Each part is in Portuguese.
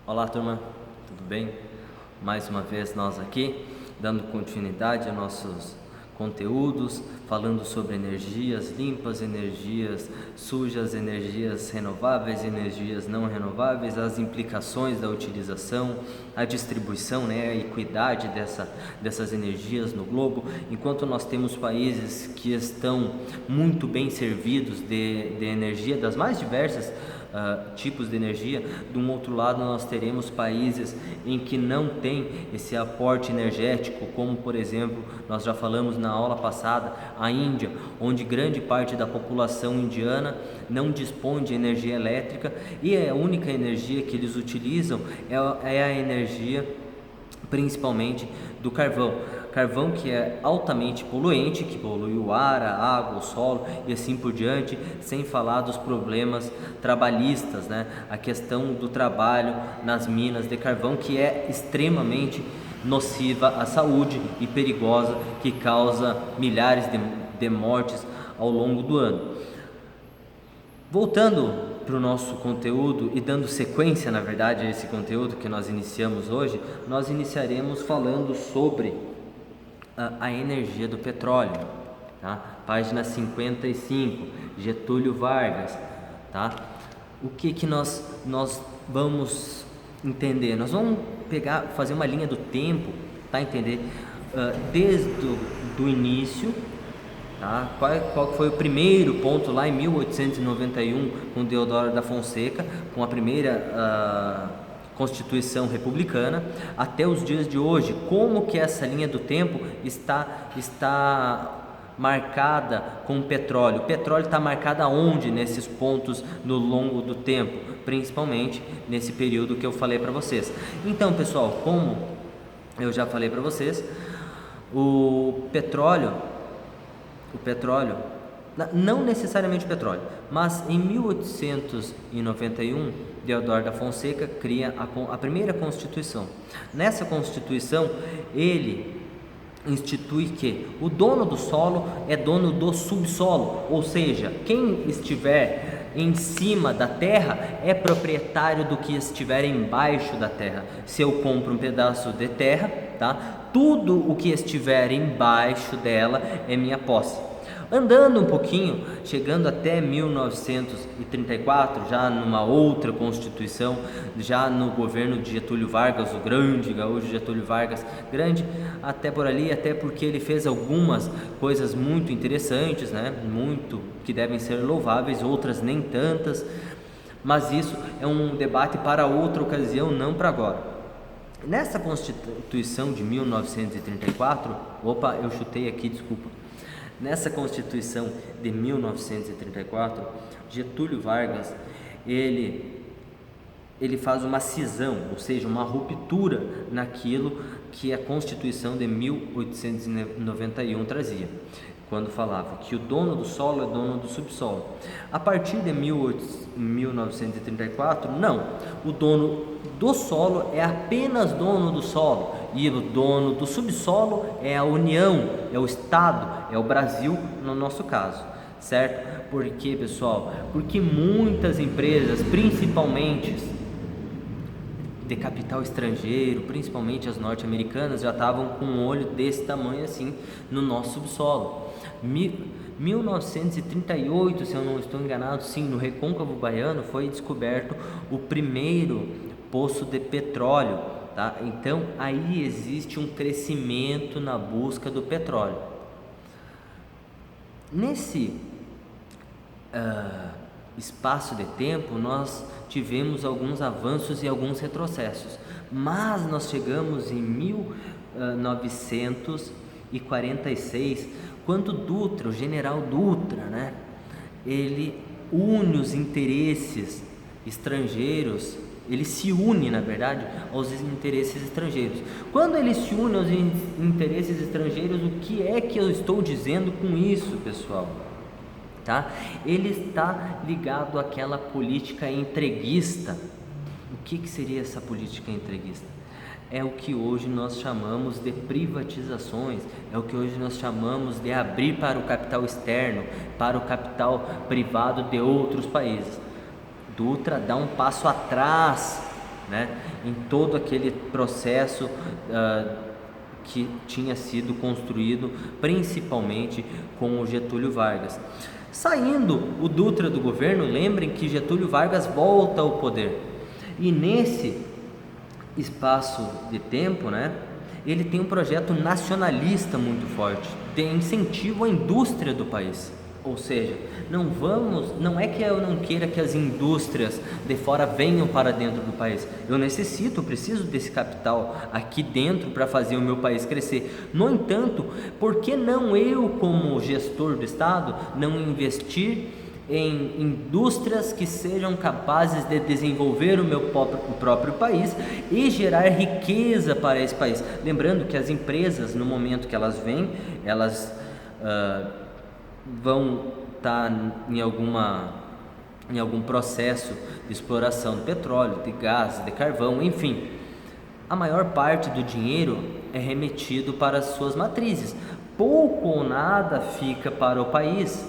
Olá, turma, tudo bem? Mais uma vez nós aqui, dando continuidade aos nossos conteúdos, falando sobre energias limpas, energias sujas, energias renováveis, energias não renováveis, as implicações da utilização, a distribuição, a equidade dessas energias no globo. Enquanto nós temos países que estão muito bem servidos de energia das mais diversas tipos de energia, de um outro lado nós teremos países em que não tem esse aporte energético, como por exemplo, nós já falamos na aula passada, a Índia, onde grande parte da população indiana não dispõe de energia elétrica e a única energia que eles utilizam é a energia principalmente do carvão que é altamente poluente, que polui o ar, a água, o solo e assim por diante, sem falar dos problemas trabalhistas, a questão do trabalho nas minas de carvão, que é extremamente nociva à saúde e perigosa, que causa milhares de mortes ao longo do ano. Voltando para o nosso conteúdo e dando sequência, na verdade, a esse conteúdo que nós iniciamos hoje, nós iniciaremos falando sobre a energia do petróleo, tá? Página 55, Getúlio Vargas, tá? O que nós vamos entender? Nós vamos fazer uma linha do tempo, tá? Entender desde do início, tá? Qual foi o primeiro ponto lá em 1891 com Deodoro da Fonseca, com a primeira Constituição Republicana, até os dias de hoje, como que essa linha do tempo está marcada com o petróleo. O petróleo está marcado aonde nesses pontos no longo do tempo, principalmente nesse período que eu falei para vocês. Então, pessoal, como eu já falei para vocês, o petróleo, não necessariamente o petróleo, mas em 1891, Deodoro da Fonseca cria a primeira Constituição. Nessa Constituição, ele institui que o dono do solo é dono do subsolo, ou seja, quem estiver em cima da terra é proprietário do que estiver embaixo da terra. Se eu compro um pedaço de terra, tá? Tudo o que estiver embaixo dela é minha posse. Andando um pouquinho, chegando até 1934, já numa outra Constituição, já no governo de Getúlio Vargas, o grande gaúcho Getúlio Vargas, grande até por ali, até porque ele fez algumas coisas muito interessantes, muito que devem ser louváveis, outras nem tantas, mas isso é um debate para outra ocasião, não para agora. Nessa Constituição de 1934, eu chutei aqui, desculpa. Nessa Constituição de 1934, Getúlio Vargas, ele faz uma cisão, ou seja, uma ruptura naquilo que a Constituição de 1891 trazia, quando falava que o dono do solo é dono do subsolo. A partir de 1934, não, o dono do solo é apenas dono do solo e o dono do subsolo é a União, é o Estado, é o Brasil no nosso caso, certo? Por quê, pessoal? Porque muitas empresas, principalmente de capital estrangeiro, principalmente as norte-americanas, já estavam com um olho desse tamanho assim no nosso subsolo. 1938, se eu não estou enganado, sim, no Recôncavo Baiano foi descoberto o primeiro poço de petróleo, tá? Então aí existe um crescimento na busca do petróleo. Nesse espaço de tempo nós tivemos alguns avanços e alguns retrocessos, mas nós chegamos em 1946, quando Dutra, o general Dutra, ele une os interesses estrangeiros, ele se une, na verdade, aos interesses estrangeiros. Quando ele se une aos interesses estrangeiros, o que é que eu estou dizendo com isso, pessoal? Tá? Ele está ligado àquela política entreguista. O que seria essa política entreguista? É o que hoje nós chamamos de privatizações, é o que hoje nós chamamos de abrir para o capital externo, para o capital privado de outros países. Dutra dá um passo atrás né, em todo aquele processo que tinha sido construído principalmente com o Getúlio Vargas. Saindo o Dutra do governo, lembrem que Getúlio Vargas volta ao poder, e nesse espaço de tempo, né, ele tem um projeto nacionalista muito forte, tem incentivo à indústria do país. Ou seja, não é que eu não queira que as indústrias de fora venham para dentro do país. Eu preciso desse capital aqui dentro para fazer o meu país crescer. No entanto, por que não eu, como gestor do Estado, não investir em indústrias que sejam capazes de desenvolver o meu próprio país e gerar riqueza para esse país? Lembrando que as empresas, no momento que elas vêm, elas vão estar em algum processo de exploração de petróleo, de gás, de carvão, enfim. A maior parte do dinheiro é remetido para as suas matrizes. Pouco ou nada fica para o país.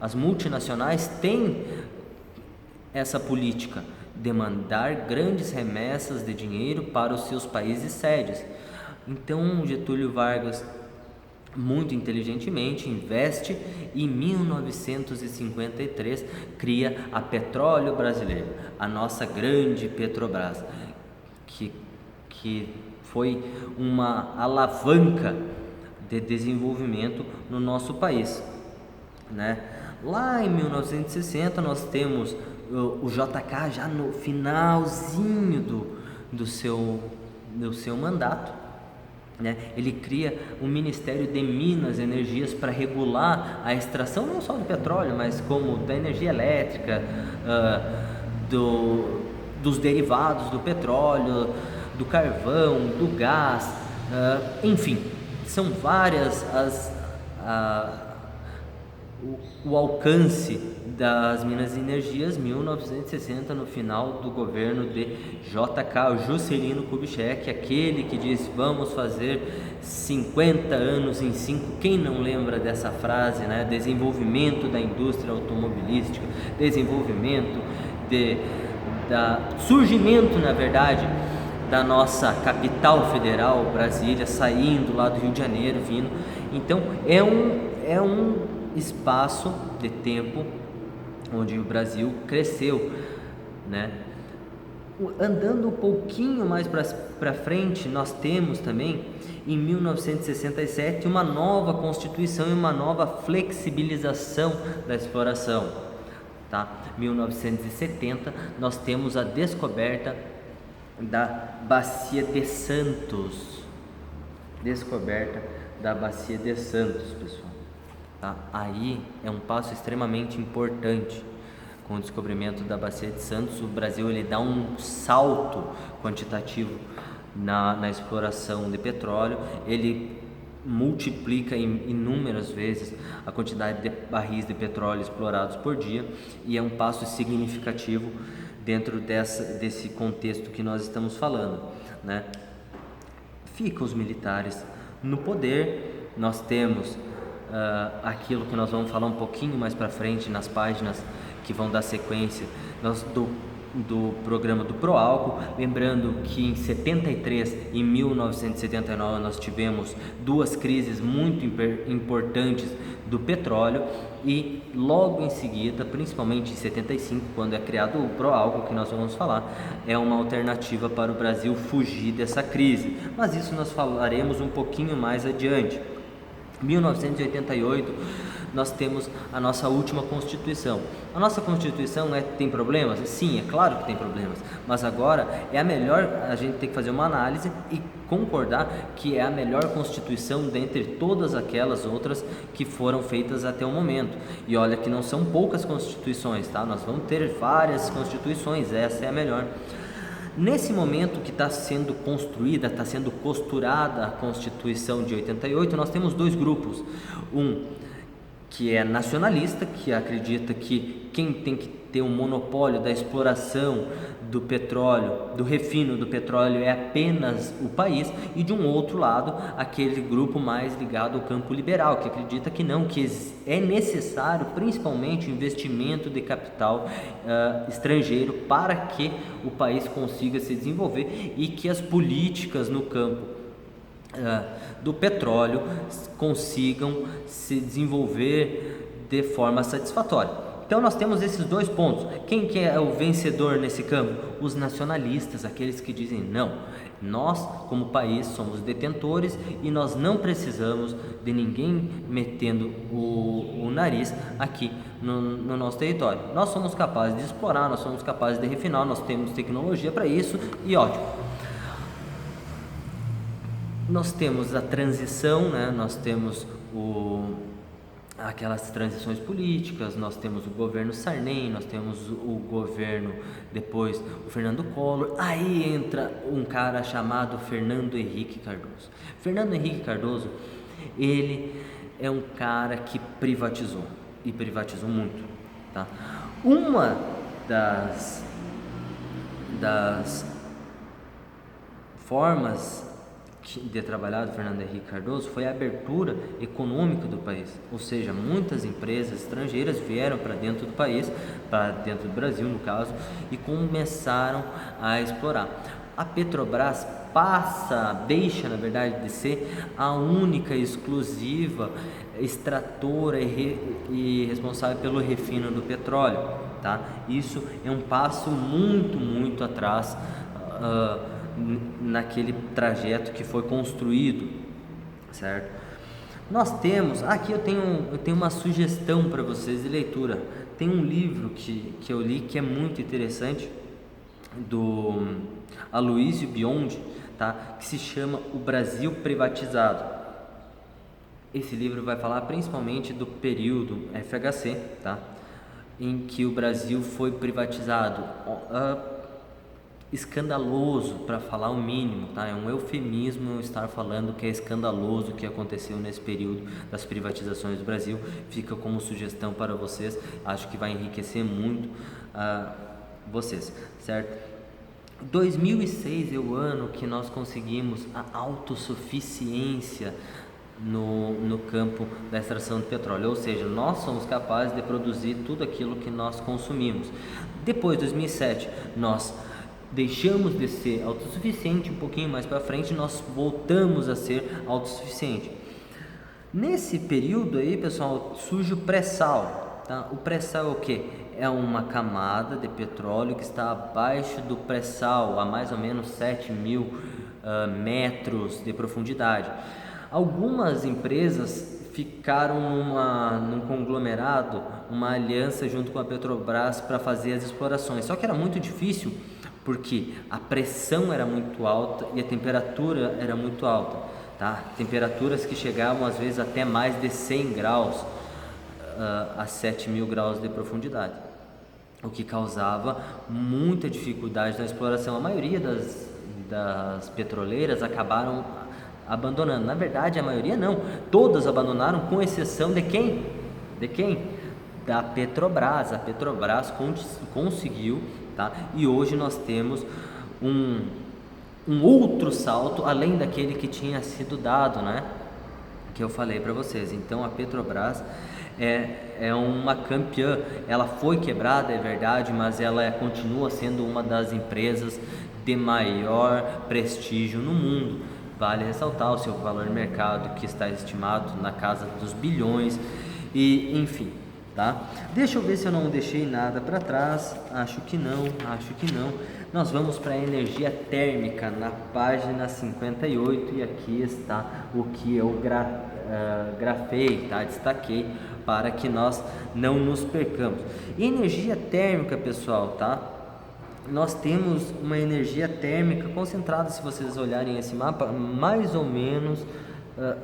As multinacionais têm essa política de mandar grandes remessas de dinheiro para os seus países sedes. Então, Getúlio Vargas, muito inteligentemente, investe e em 1953 cria a Petróleo Brasileiro, a nossa grande Petrobras, que foi uma alavanca de desenvolvimento no nosso país, né? Lá em 1960 nós temos o JK já no finalzinho do seu mandato, né? Ele cria o Ministério de Minas e Energias para regular a extração não só do petróleo, mas como da energia elétrica, dos derivados do petróleo, do carvão, do gás, enfim, são várias o alcance das Minas e Energias. 1960, no final do governo de JK, Juscelino Kubitschek, aquele que diz: vamos fazer 50 anos em 5. Quem não lembra dessa frase, né? Desenvolvimento da indústria automobilística, desenvolvimento surgimento, na verdade, da nossa capital federal, Brasília, saindo lá do Rio de Janeiro, vindo. Então é um espaço de tempo onde o Brasil cresceu, né? Andando um pouquinho mais para frente, nós temos também em 1967 uma nova Constituição e uma nova flexibilização da exploração, tá? 1970 nós temos a descoberta da Bacia de Santos, pessoal. Tá? Aí é um passo extremamente importante. Com o descobrimento da Bacia de Santos, o Brasil ele dá um salto quantitativo na exploração de petróleo. Ele multiplica inúmeras vezes a quantidade de barris de petróleo explorados por dia, e é um passo significativo dentro desse contexto que nós estamos falando, né? Ficam os militares no poder. Nós temos aquilo que nós vamos falar um pouquinho mais para frente nas páginas que vão dar sequência do programa do Proálcool. Lembrando que em 73 e 1979 nós tivemos duas crises muito importantes do petróleo, e logo em seguida, principalmente em 75, quando é criado o Proálcool, que nós vamos falar, é uma alternativa para o Brasil fugir dessa crise, mas isso nós falaremos um pouquinho mais adiante. 1988 nós temos a nossa última Constituição. A nossa Constituição tem problemas? Sim, é claro que tem problemas, mas agora é a melhor. A gente tem que fazer uma análise e concordar que é a melhor Constituição dentre todas aquelas outras que foram feitas até o momento. E olha que não são poucas Constituições, tá? Nós vamos ter várias Constituições, essa é a melhor. Nesse momento que está sendo construída, está sendo costurada a Constituição de 88, nós temos dois grupos. Um que é nacionalista, que acredita que quem tem que ter um monopólio da exploração do petróleo, do refino do petróleo é apenas o país, e de um outro lado, aquele grupo mais ligado ao campo liberal, que acredita que não, que é necessário principalmente o investimento de capital estrangeiro para que o país consiga se desenvolver e que as políticas no campo do petróleo consigam se desenvolver de forma satisfatória. Então nós temos esses dois pontos. Quem que é o vencedor nesse campo? Os nacionalistas, aqueles que dizem não, nós como país somos detentores e nós não precisamos de ninguém metendo o nariz aqui no nosso território. Nós somos capazes de explorar, nós somos capazes de refinar, nós temos tecnologia para isso e ótimo. Nós temos a transição, né? Nós temos aquelas transições políticas, nós temos o governo Sarney, nós temos o governo, depois o Fernando Collor, aí entra um cara chamado Fernando Henrique Cardoso. Fernando Henrique Cardoso, ele é um cara que privatizou, e privatizou muito, tá? Uma das formas de trabalhar do Fernando Henrique Cardoso foi a abertura econômica do país, ou seja, muitas empresas estrangeiras vieram para dentro do país, para dentro do Brasil no caso, e começaram a explorar. A Petrobras deixa na verdade de ser a única exclusiva extratora e responsável pelo refino do petróleo, tá? Isso é um passo muito atrás naquele trajeto que foi construído, certo? Nós temos, aqui eu tenho uma sugestão para vocês de leitura. Tem um livro que eu li que é muito interessante, do Aloysio Biondi, tá? Que se chama O Brasil Privatizado. Esse livro vai falar principalmente do período FHC, tá? Em que o Brasil foi privatizado. Escandaloso, para falar o mínimo, tá? É um eufemismo estar falando que é escandaloso o que aconteceu nesse período das privatizações do Brasil. Fica como sugestão para vocês, acho que vai enriquecer muito vocês, certo? 2006 é o ano que nós conseguimos a autossuficiência no campo da extração de petróleo, ou seja, nós somos capazes de produzir tudo aquilo que nós consumimos. Depois de 2007, nós deixamos de ser autossuficiente, um pouquinho mais para frente nós voltamos a ser autossuficiente. Nesse período aí, pessoal, surge o pré-sal, tá? O pré-sal é o que? É uma camada de petróleo que está abaixo do pré-sal, a mais ou menos 7.000 metros de profundidade. Algumas empresas ficaram num conglomerado, uma aliança junto com a Petrobras para fazer as explorações, só que era muito difícil, porque a pressão era muito alta e a temperatura era muito alta, tá? Temperaturas que chegavam às vezes até mais de 100 graus a 7.000 graus de profundidade, o que causava muita dificuldade na exploração. A maioria das petroleiras acabaram abandonando. Na verdade, a maioria não, todas abandonaram, com exceção de quem? Da Petrobras. A Petrobras conseguiu, tá? E hoje nós temos um outro salto além daquele que tinha sido dado, né? Que eu falei para vocês. Então a Petrobras é uma campeã. Ela foi quebrada, é verdade, mas ela continua sendo uma das empresas de maior prestígio no mundo. Vale ressaltar o seu valor de mercado, que está estimado na casa dos bilhões, e enfim, tá? Deixa eu ver se eu não deixei nada para trás. Acho que não. Nós vamos para a energia térmica na página 58 e aqui está o que eu grafei, tá? Destaquei para que nós não nos percamos. E energia térmica, pessoal, tá? Nós temos uma energia térmica concentrada, se vocês olharem esse mapa, mais ou menos,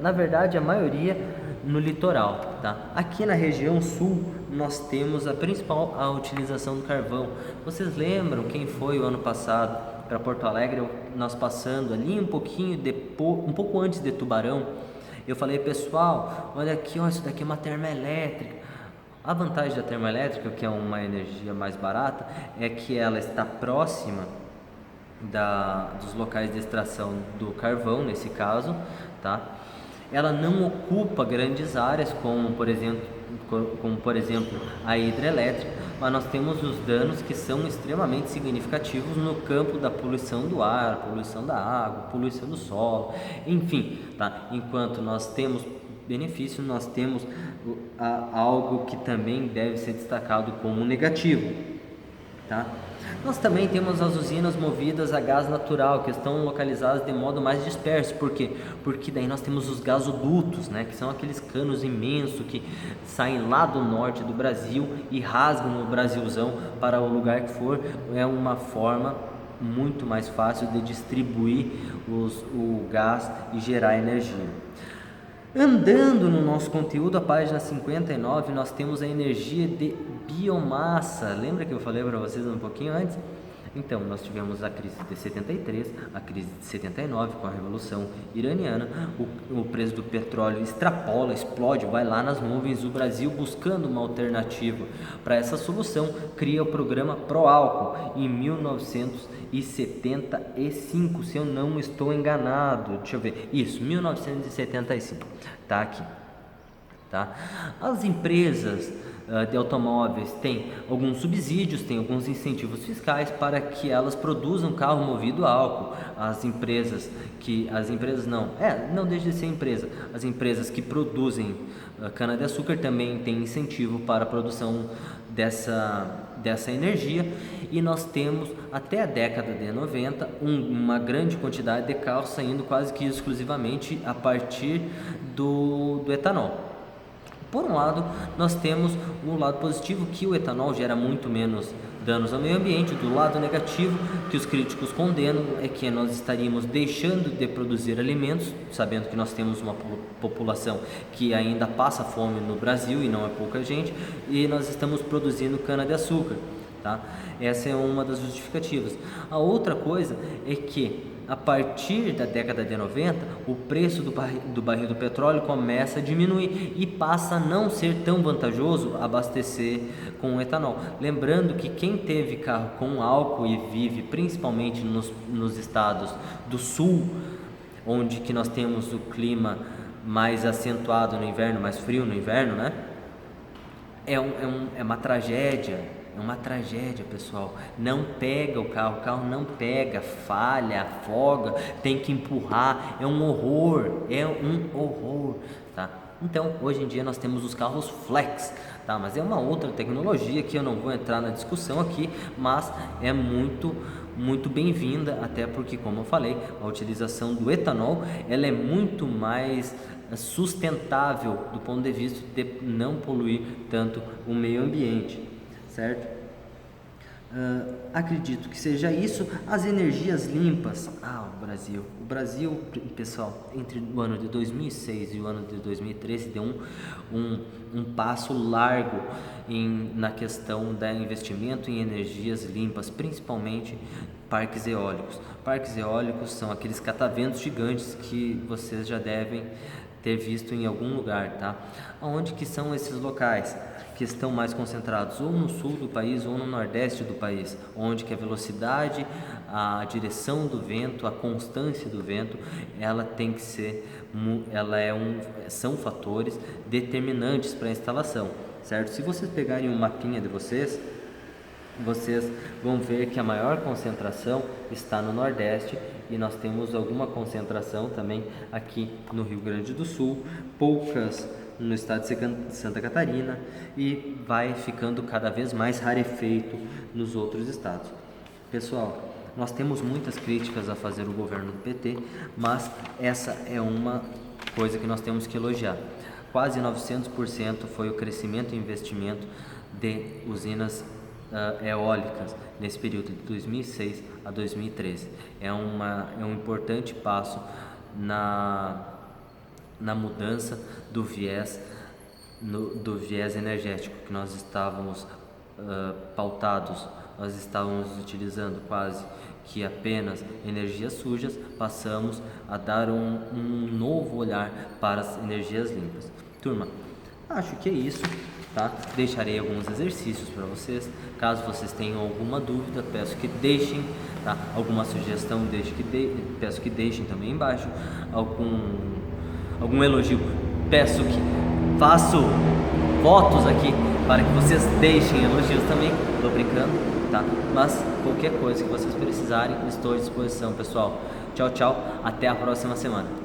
na verdade a maioria no litoral, tá? Aqui na região sul nós temos a utilização do carvão. Vocês lembram quem foi o ano passado para Porto Alegre, nós passando ali um pouco antes de Tubarão? Eu falei, pessoal, olha aqui, ó, isso daqui é uma termoelétrica. A vantagem da termoelétrica, que é uma energia mais barata, é que ela está próxima dos locais de extração do carvão, nesse caso, tá? Ela não ocupa grandes áreas, como por exemplo a hidrelétrica, mas nós temos os danos que são extremamente significativos no campo da poluição do ar, poluição da água, poluição do solo, enfim, tá? Enquanto nós temos benefício, nós temos algo que também deve ser destacado como negativo, tá? Nós também temos as usinas movidas a gás natural, que estão localizadas de modo mais disperso. Por quê? Porque daí nós temos os gasodutos, né, que são aqueles canos imensos que saem lá do norte do Brasil e rasgam o Brasilzão para o lugar que for. É uma forma muito mais fácil de distribuir o gás e gerar energia. Andando no nosso conteúdo, a página 59, nós temos a energia de biomassa. Lembra que eu falei para vocês um pouquinho antes? Então, nós tivemos a crise de 73, a crise de 79 com a Revolução Iraniana, o preço do petróleo extrapola, explode, vai lá nas nuvens. O Brasil, buscando uma alternativa para essa solução, cria o programa Proálcool em 1975, se eu não estou enganado. Deixa eu ver, isso, 1975, tá aqui. Tá? As empresas de automóveis têm alguns subsídios, têm alguns incentivos fiscais para que elas produzam carro movido a álcool. As empresas não deixa de ser empresa. As empresas que produzem cana-de-açúcar também têm incentivo para a produção dessa energia, e nós temos até a década de 90 uma grande quantidade de carros saindo quase que exclusivamente a partir do etanol. Por um lado, nós temos um lado positivo, que o etanol gera muito menos danos ao meio ambiente. Do lado negativo, que os críticos condenam, é que nós estaríamos deixando de produzir alimentos, sabendo que nós temos uma população que ainda passa fome no Brasil, e não é pouca gente, e nós estamos produzindo cana-de-açúcar, tá? Essa é uma das justificativas. A outra coisa é que, a partir da década de 90, o preço do barril do petróleo começa a diminuir e passa a não ser tão vantajoso abastecer com etanol. Lembrando que quem teve carro com álcool e vive principalmente nos estados do sul, onde que nós temos o clima mais acentuado no inverno, mais frio no inverno, né? É uma tragédia. É uma tragédia, pessoal. Não pega o carro não pega, falha, afoga, tem que empurrar. É um horror, tá? Então, hoje em dia nós temos os carros flex, tá? Mas é uma outra tecnologia que eu não vou entrar na discussão aqui, mas é muito bem-vinda, até porque, como eu falei, a utilização do etanol, ela é muito mais sustentável do ponto de vista de não poluir tanto o meio ambiente, certo? Acredito que seja isso. As energias limpas. O Brasil, pessoal, entre o ano de 2006 e o ano de 2013 deu um passo largo na questão do investimento em energias limpas, principalmente parques eólicos. Parques eólicos são aqueles cataventos gigantes que vocês já devem ter visto em algum lugar, tá? Onde que são esses locais? Que estão mais concentrados ou no sul do país ou no nordeste do país, onde que a velocidade, a direção do vento, a constância do vento, ela tem que ser, são fatores determinantes para a instalação, certo? Se vocês pegarem um mapinha de vocês vão ver que a maior concentração está no Nordeste, e nós temos alguma concentração também aqui no Rio Grande do Sul, poucas no estado de Santa Catarina, e vai ficando cada vez mais rarefeito nos outros estados. Pessoal, nós temos muitas críticas a fazer o governo do PT, mas essa é uma coisa que nós temos que elogiar. Quase 900% foi o crescimento e investimento de usinas eólicas nesse período de 2006 a 2013. É um importante passo na mudança do viés energético que nós estávamos pautados. Nós estávamos utilizando quase que apenas energias sujas, passamos a dar um novo olhar para as energias limpas. Turma, acho que é isso. tá? Deixarei alguns exercícios para vocês. Caso vocês tenham alguma dúvida, peço que deixem, tá? Alguma sugestão, peço que deixem também embaixo. Algum elogio, peço que faço votos aqui para que vocês deixem elogios também. Tô brincando, tá? Mas qualquer coisa que vocês precisarem, estou à disposição, pessoal. Tchau, tchau. Até a próxima semana.